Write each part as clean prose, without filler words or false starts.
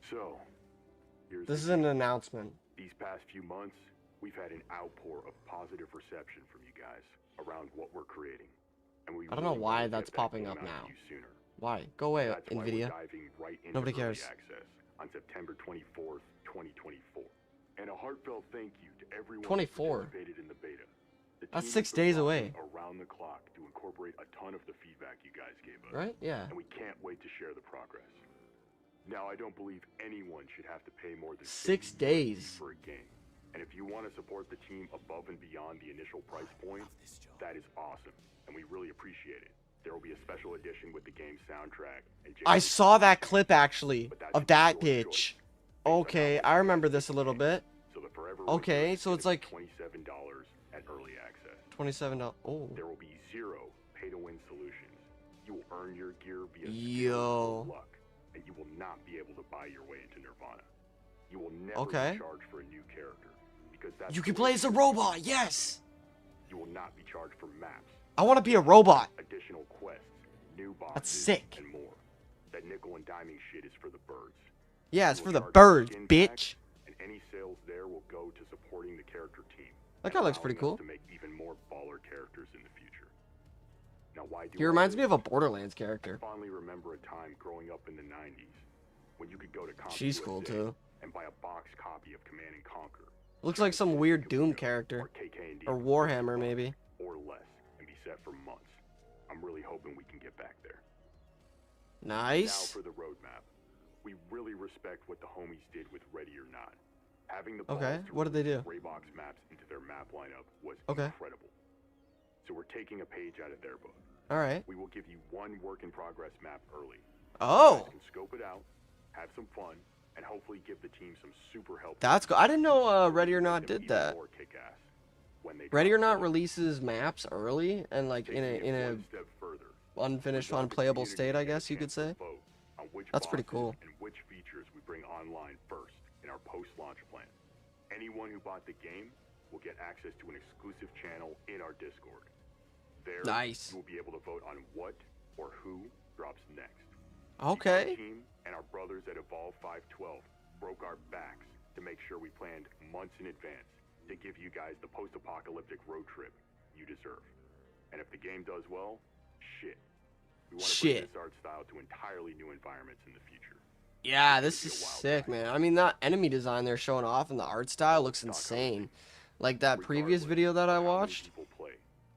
So, here's This the is an deal. announcement. These past few months, we've had an outpour of positive reception from you guys around what we're creating. And we I don't know really want why to get that's that popping game up out to now. you sooner. Why? Go away, That's why we're Nvidia. diving right into Nobody early cares. access on September 24th, 2024. And a heartfelt thank you to everyone who 24. participated in the beta. The That's team 6 has been days working away. around the clock to incorporate a ton of the feedback you guys gave us. Right? Yeah. And we can't wait to share the progress. Now, I don't believe anyone should have to pay more than 6 $50 days. for a game. And if you want to support the team above and beyond the initial price point, that is awesome, and we really appreciate it. There will be a special edition with the game's soundtrack. And I Jason's saw that music, clip actually but that of should be that your bitch. choice, based on how Okay, much I you remember guys this a like the little game. bit. So the Forever Okay, Winter is so it's gonna be like $27 at early access. $27. Oh. There will be 0 pay-to-win solutions. You will earn your gear via Yo. pure luck, and you will not be able to buy your way into Nirvana. You will never Okay. be charged for a new character, because that's You the can way play it as a should be. robot. Yes. You will not be charged for maps, I want to be a robot. additional quests, new bosses, That's sick. and more. That nickel and diming shit is for the birds. Yeah, it's You for will the charge birds, skin bitch. packs, and any sales there will go to supporting the character team. That and guy looks pretty allowing cool. us to make even more baller characters in the future. Now, why do He all reminds this? me of a Borderlands I character. fondly remember a time growing up in the 90s when you could go to She's cool too. and buy a box copy of Command and Conquer. Looks like some weird Doom Computer, character. or KK&D Or for Warhammer $50 maybe. or less, and be set for months. I'm really hoping we can get back there. Now Nice. for the roadmap. We really respect what the homies did with Ready or Not. Having the balls Okay, to what did they release do? Graybox maps into their map lineup was Okay. incredible. So we're taking a page out of their book. All right. We will give you one work-in-progress map early. You Oh, guys can scope it out, have some fun, and hopefully give the team some super help. that's cool. I didn't know So we Ready can or make Not them did even that. more kick-ass when they Ready drop or Not fully. releases maps early and like in Taking it a one step further, unfinished, we'd love the unplayable community state, to I get a guess you could chance to say. vote on which That's pretty bosses cool. and which features we bring online first in our post-launch plan. Anyone who bought the game will get access to an exclusive channel in our Discord. There, Nice. you will be able to vote on what or who drops next. Okay. Our team and our brothers at Evolve 512 broke our backs to make sure we planned months in advance to give you guys the post-apocalyptic road trip you deserve. And if the game does well, shit. We want to bring Shit. this art style to entirely new environments in the future. Yeah, It's this gonna is be a wild sick, ride. man. I mean, that enemy design they're showing off and the art style looks insane. Like that previous Regardless video that I of how many watched, people play,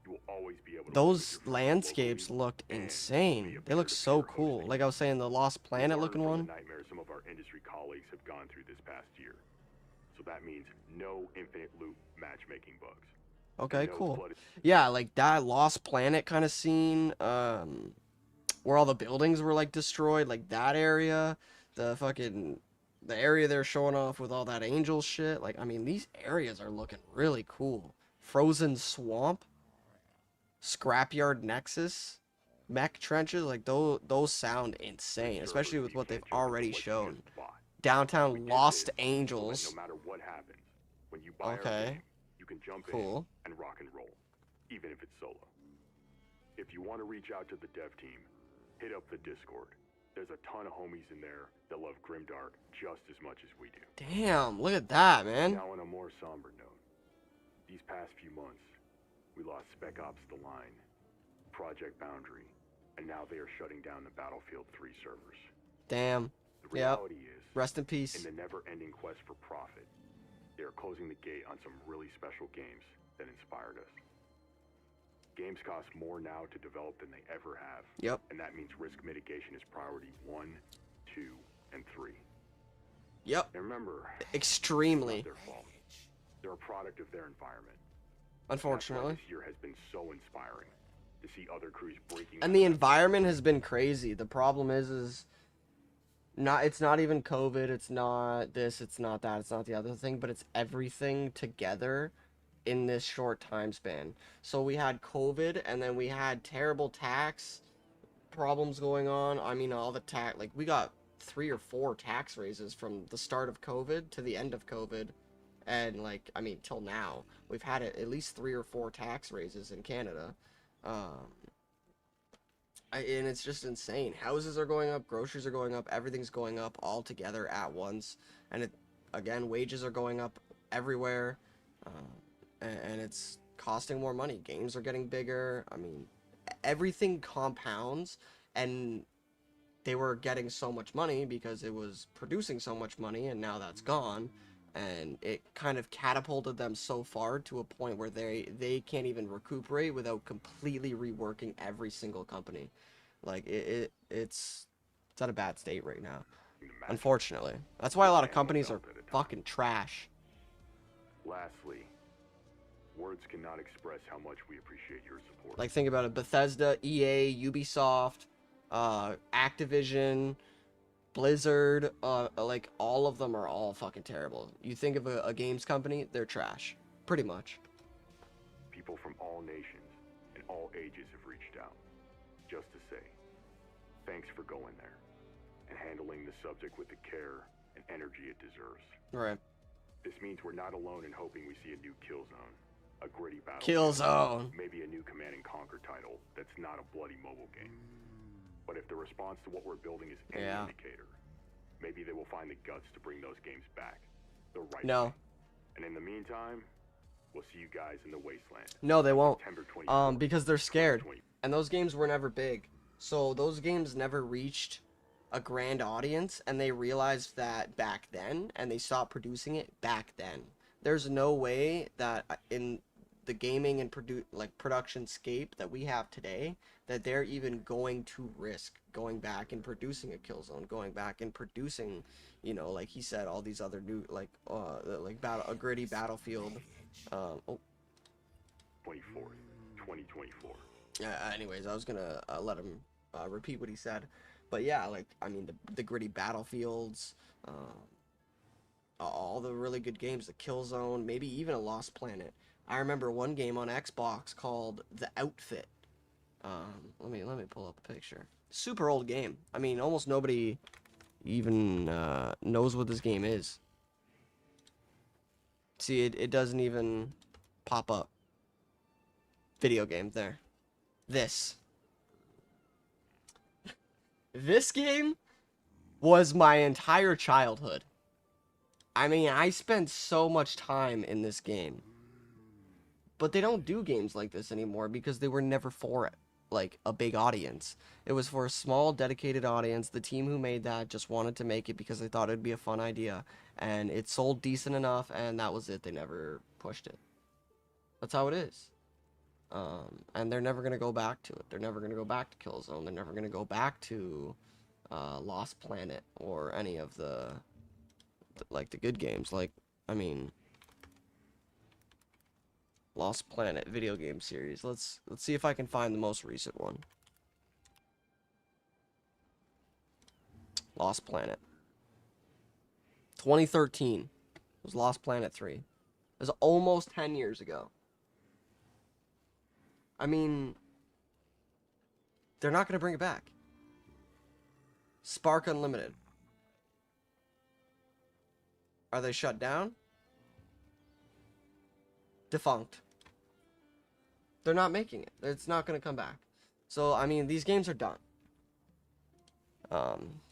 you will always be able to those play with your friends landscapes locally looked and insane. via They look so peer-to-peer cool. hosting. Like I was saying, the Lost We Planet learned looking from one. the nightmare some of our industry colleagues have gone through this past year. So that means no infinite loop matchmaking bugs. Okay, no cool. flooded- Yeah, like that Lost Planet kind of scene, where all the buildings were like destroyed, like that area, the area they're showing off with all that angel shit. Like, I mean, these areas are looking really cool. Frozen Swamp, Scrapyard Nexus, mech trenches, like those sound insane, especially with you what they've can't jump into already what you shown. just bought. We Downtown did Lost this so that Angels. no matter what happens, when you buy our Okay. game, you can jump Cool. in and rock and roll, even if it's solo. If you want to reach out to the dev team, hit up the Discord. There's a ton of homies in there that love Grimdark just as much as we do. Damn, look at that, man. Now on a more somber note, these past few months, we lost Spec Ops The Line, Project Boundary, and now they are shutting down the Battlefield 3 servers. Damn. The Yep. reality is, Rest in in peace. the never-ending quest for profit, they are closing the gate on some really special games that inspired us. Games cost more now to develop than they ever have, Yep. and that means risk mitigation is priority 1, 2, and 3. Yep. And remember, Extremely. it's not their fault. They're a product of their environment. That's why Unfortunately. this year has been so inspiring to see other crews breaking. And out the of that environment has been crazy. The problem is it's not even COVID, it's not this, it's not that, it's not the other thing, but it's everything together in this short time span. So we had COVID, and then we had terrible tax problems going on. I mean, all the tax, like we got 3 or 4 tax raises from the start of COVID to the end of COVID. And like, I mean, till now, we've had at least 3 or 4 tax raises in Canada. And it's just insane. Houses are going up, groceries are going up, everything's going up all together at once. And again, wages are going up everywhere, and it's costing more money. Games are getting bigger. I mean, everything compounds, and they were getting so much money because it was producing so much money, and now that's gone. And it kind of catapulted them so far to a point where they can't even recuperate without completely reworking every single company. Like it's at a bad state right now, unfortunately. That's why a lot of companies are fucking trash. Lastly, words cannot express how much we appreciate your support. Like, think about it: Bethesda, EA, Ubisoft, Activision, Blizzard, like, all of them are all fucking terrible. You think of a games company, they're trash, pretty much. People from all nations and all ages have reached out, just to say, thanks for going there, and handling the subject with the care and energy it deserves. Right. This means we're not alone in hoping we see a new Killzone, a gritty battle. Killzone. Maybe a new Command & Conquer title that's not a bloody mobile game. But if the response to what we're building is any indicator, maybe they will find the guts to bring those games back the right way. And in the meantime, we'll see you guys in the wasteland. No, they won't. Because they're scared. And those games were never big. So those games never reached a grand audience, and they realized that back then, and they stopped producing it back then. There's no way that in the gaming and production scape that we have today, that they're even going to risk going back and producing a Killzone, going back and producing, you know, like he said, all these other new, like a gritty Battlefield. 24th, 2024. Anyways, I was gonna let him repeat what he said, but yeah, like, I mean, the gritty Battlefields, all the really good games, the Killzone, maybe even a Lost Planet. I remember one game on Xbox called The Outfit. Let me pull up a picture. Super old game. I mean, almost nobody even knows what this game is. See, it doesn't even pop up. Video game there. This game was my entire childhood. I mean, I spent so much time in this game. But they don't do games like this anymore because they were never for, like, a big audience. It was for a small, dedicated audience. The team who made that just wanted to make it because they thought it'd be a fun idea. And it sold decent enough, and that was it. They never pushed it. That's how it is. And they're never going to go back to it. They're never going to go back to Killzone. They're never going to go back to Lost Planet or any of the good games. Like, I mean, Lost Planet video game series. Let's see if I can find the most recent one. Lost Planet. 2013 was Lost Planet 3. It was almost 10 years ago. I mean, they're not going to bring it back. Spark Unlimited. Are they shut down? Defunct. They're not making it. It's not going to come back. So, I mean, these games are done.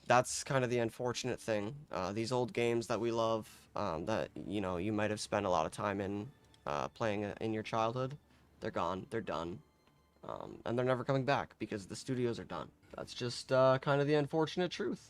That's kind of the unfortunate thing. These old games that we love, that, you know, you might have spent a lot of time in playing in your childhood, they're gone. They're done. And they're never coming back because the studios are done. That's just kind of the unfortunate truth.